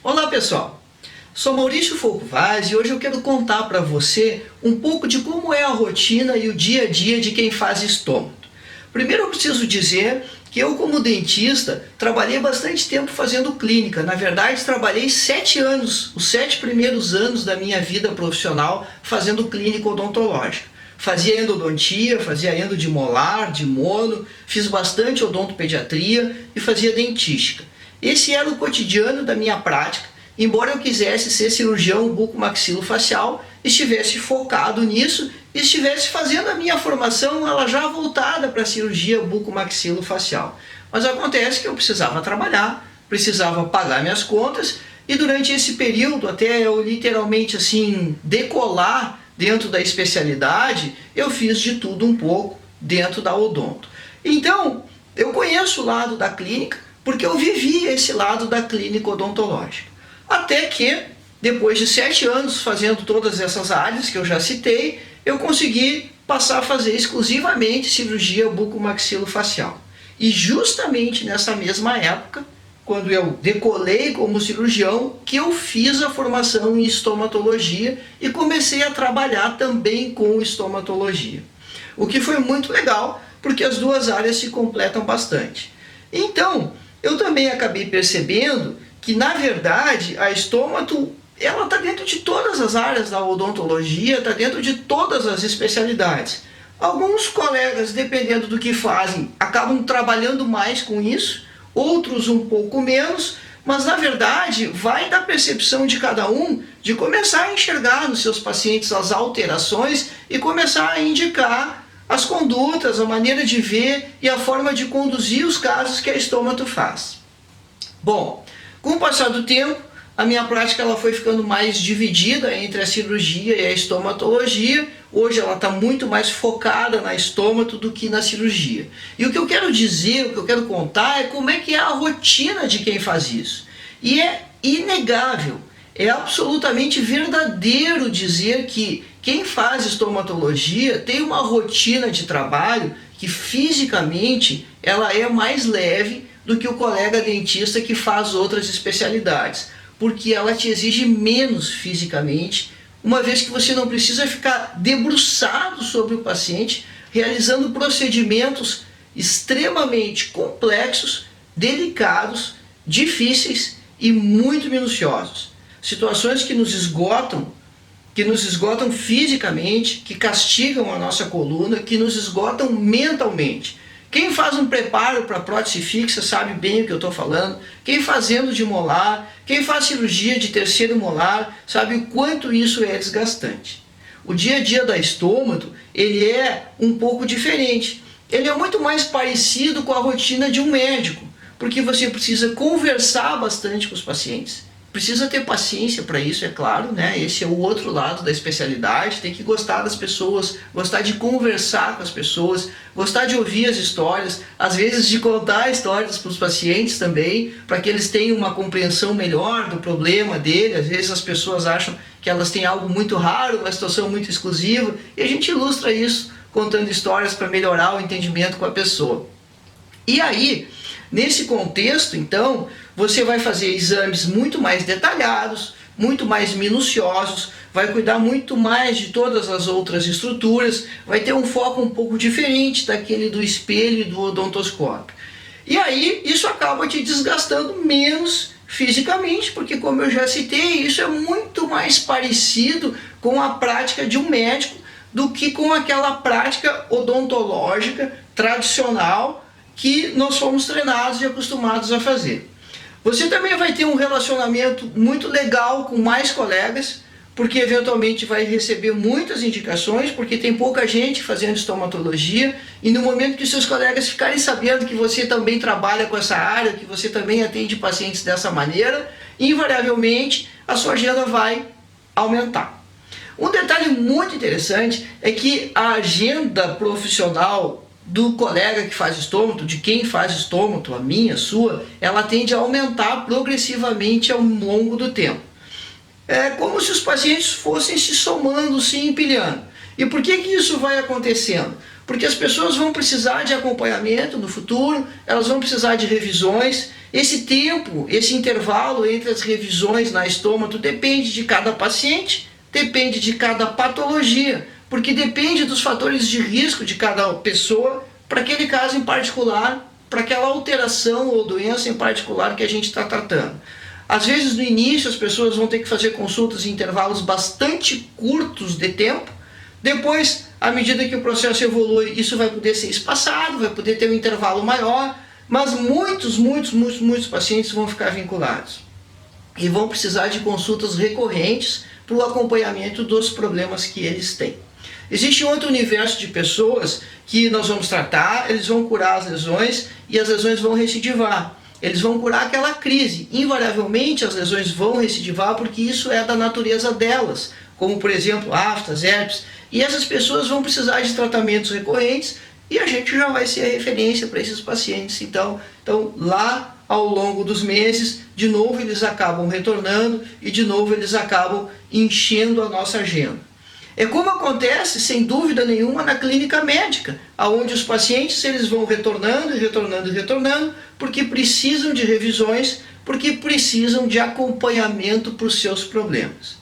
Olá pessoal, sou Maurício Folco Vaz e hoje eu quero contar para você um pouco de como é a rotina e o dia a dia de quem faz estômago. Primeiro eu preciso dizer que eu, como dentista, trabalhei bastante tempo fazendo clínica. Na verdade, trabalhei 7 anos, os 7 primeiros anos da minha vida profissional fazendo clínica odontológica. Fazia endodontia, fazia endo de molar, de mono, fiz bastante odontopediatria e fazia dentística. Esse era o cotidiano da minha prática, embora eu quisesse ser cirurgião bucomaxilofacial, estivesse focado nisso e estivesse fazendo a minha formação ela já voltada para a cirurgia bucomaxilofacial. Mas acontece que eu precisava trabalhar, precisava pagar minhas contas e durante esse período, até eu literalmente assim decolar dentro da especialidade, eu fiz de tudo um pouco dentro da odonto. Então, eu conheço o lado da clínica, porque eu vivi esse lado da clínica odontológica. Até que, depois de 7 anos fazendo todas essas áreas que eu já citei, eu consegui passar a fazer exclusivamente cirurgia bucomaxilofacial. E justamente nessa mesma época, quando eu decolei como cirurgião, que eu fiz a formação em estomatologia e comecei a trabalhar também com estomatologia. O que foi muito legal, porque as duas áreas se completam bastante. Então, eu também acabei percebendo que, na verdade, a estômato ela está dentro de todas as áreas da odontologia, está dentro de todas as especialidades. Alguns colegas, dependendo do que fazem, acabam trabalhando mais com isso, outros um pouco menos, mas na verdade vai da percepção de cada um de começar a enxergar nos seus pacientes as alterações e começar a indicar as condutas, a maneira de ver e a forma de conduzir os casos que a estômato faz. Bom, com o passar do tempo, a minha prática ela foi ficando mais dividida entre a cirurgia e a estomatologia. Hoje ela está muito mais focada na estômato do que na cirurgia. E o que eu quero dizer, o que eu quero contar é como é que é a rotina de quem faz isso. E é inegável, é absolutamente verdadeiro dizer que quem faz estomatologia tem uma rotina de trabalho que fisicamente ela é mais leve do que o colega dentista que faz outras especialidades, porque ela te exige menos fisicamente, uma vez que você não precisa ficar debruçado sobre o paciente, realizando procedimentos extremamente complexos, delicados, difíceis e muito minuciosos. Situações que nos esgotam fisicamente, que castigam a nossa coluna, que nos esgotam mentalmente. Quem faz um preparo para prótese fixa sabe bem o que eu estou falando. Quem fazendo de molar, quem faz cirurgia de terceiro molar, sabe o quanto isso é desgastante. O dia a dia da estômato, ele é um pouco diferente. Ele é muito mais parecido com a rotina de um médico, porque você precisa conversar bastante com os pacientes. Precisa ter paciência para isso, é claro, né? Esse é o outro lado da especialidade, tem que gostar das pessoas, gostar de conversar com as pessoas, gostar de ouvir as histórias, às vezes de contar histórias para os pacientes também, para que eles tenham uma compreensão melhor do problema dele. Às vezes as pessoas acham que elas têm algo muito raro, uma situação muito exclusiva, e a gente ilustra isso contando histórias para melhorar o entendimento com a pessoa. E aí, nesse contexto, então, você vai fazer exames muito mais detalhados, muito mais minuciosos, vai cuidar muito mais de todas as outras estruturas, vai ter um foco um pouco diferente daquele do espelho e do odontoscópio. E aí, isso acaba te desgastando menos fisicamente, porque, como eu já citei, isso é muito mais parecido com a prática de um médico do que com aquela prática odontológica tradicional que nós fomos treinados e acostumados a fazer. Você também vai ter um relacionamento muito legal com mais colegas, porque eventualmente vai receber muitas indicações, porque tem pouca gente fazendo estomatologia, e no momento que seus colegas ficarem sabendo que você também trabalha com essa área, que você também atende pacientes dessa maneira, invariavelmente a sua agenda vai aumentar. Um detalhe muito interessante é que a agenda profissional do colega que faz estômato, de quem faz estômato, a minha, a sua, ela tende a aumentar progressivamente ao longo do tempo. É como se os pacientes fossem se somando, se empilhando. E por que isso vai acontecendo? Porque as pessoas vão precisar de acompanhamento no futuro, elas vão precisar de revisões. Esse tempo, esse intervalo entre as revisões na estômago depende de cada paciente, depende de cada patologia, porque depende dos fatores de risco de cada pessoa para aquele caso em particular, para aquela alteração ou doença em particular que a gente está tratando. Às vezes no início as pessoas vão ter que fazer consultas em intervalos bastante curtos de tempo, depois, à medida que o processo evolui, isso vai poder ser espaçado, vai poder ter um intervalo maior, mas muitos pacientes vão ficar vinculados e vão precisar de consultas recorrentes para o acompanhamento dos problemas que eles têm. Existe outro universo de pessoas que nós vamos tratar, eles vão curar as lesões e as lesões vão recidivar. Eles vão curar aquela crise. Invariavelmente as lesões vão recidivar porque isso é da natureza delas, como por exemplo aftas, herpes, e essas pessoas vão precisar de tratamentos recorrentes e a gente já vai ser a referência para esses pacientes. Então lá ao longo dos meses, de novo eles acabam retornando e de novo eles acabam enchendo a nossa agenda. É como acontece, sem dúvida nenhuma, na clínica médica, onde os pacientes eles vão retornando, porque precisam de revisões, porque precisam de acompanhamento para os seus problemas.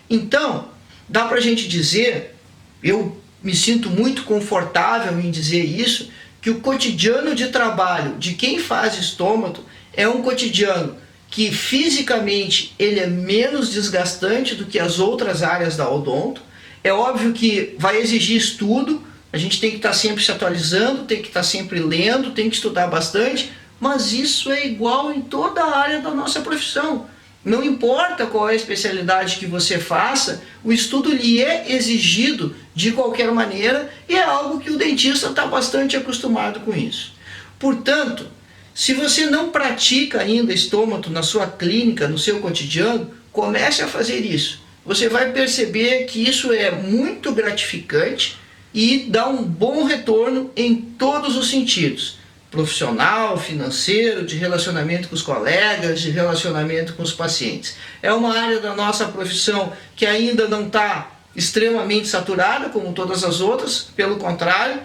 Então, dá para a gente dizer, eu me sinto muito confortável em dizer isso, que o cotidiano de trabalho de quem faz estômago é um cotidiano que fisicamente ele é menos desgastante do que as outras áreas da odonto. É óbvio que vai exigir estudo, a gente tem que estar sempre se atualizando, tem que estar sempre lendo, tem que estudar bastante, mas isso é igual em toda a área da nossa profissão. Não importa qual é a especialidade que você faça, o estudo lhe é exigido de qualquer maneira e é algo que o dentista está bastante acostumado com isso. Portanto, se você não pratica ainda estômago na sua clínica, no seu cotidiano, comece a fazer isso. Você vai perceber que isso é muito gratificante e dá um bom retorno em todos os sentidos. Profissional, financeiro, de relacionamento com os colegas, de relacionamento com os pacientes. É uma área da nossa profissão que ainda não está extremamente saturada, como todas as outras, pelo contrário,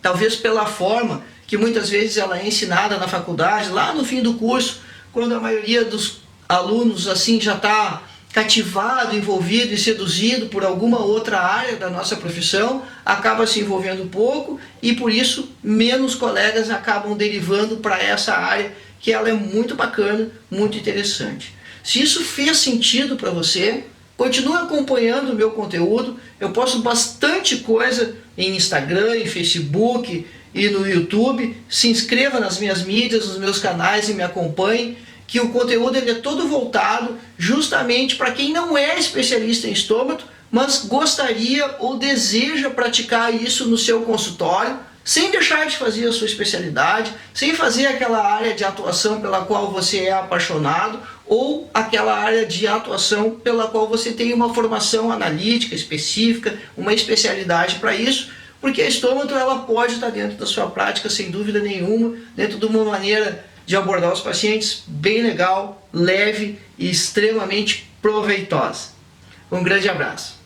talvez pela forma que muitas vezes ela é ensinada na faculdade, lá no fim do curso, quando a maioria dos alunos assim já está cativado, envolvido e seduzido por alguma outra área da nossa profissão, acaba se envolvendo pouco e por isso menos colegas acabam derivando para essa área que ela é muito bacana, muito interessante. Se isso fez sentido para você, continue acompanhando o meu conteúdo. Eu posto bastante coisa em Instagram, em Facebook e no YouTube. Se inscreva nas minhas mídias, nos meus canais e me acompanhe, que o conteúdo ele é todo voltado justamente para quem não é especialista em estômago, mas gostaria ou deseja praticar isso no seu consultório, sem deixar de fazer a sua especialidade, sem fazer aquela área de atuação pela qual você é apaixonado, ou aquela área de atuação pela qual você tem uma formação analítica específica, uma especialidade para isso, porque a estômago ela pode estar dentro da sua prática, sem dúvida nenhuma, dentro de uma maneira de abordar os pacientes bem legal, leve e extremamente proveitosa. Um grande abraço.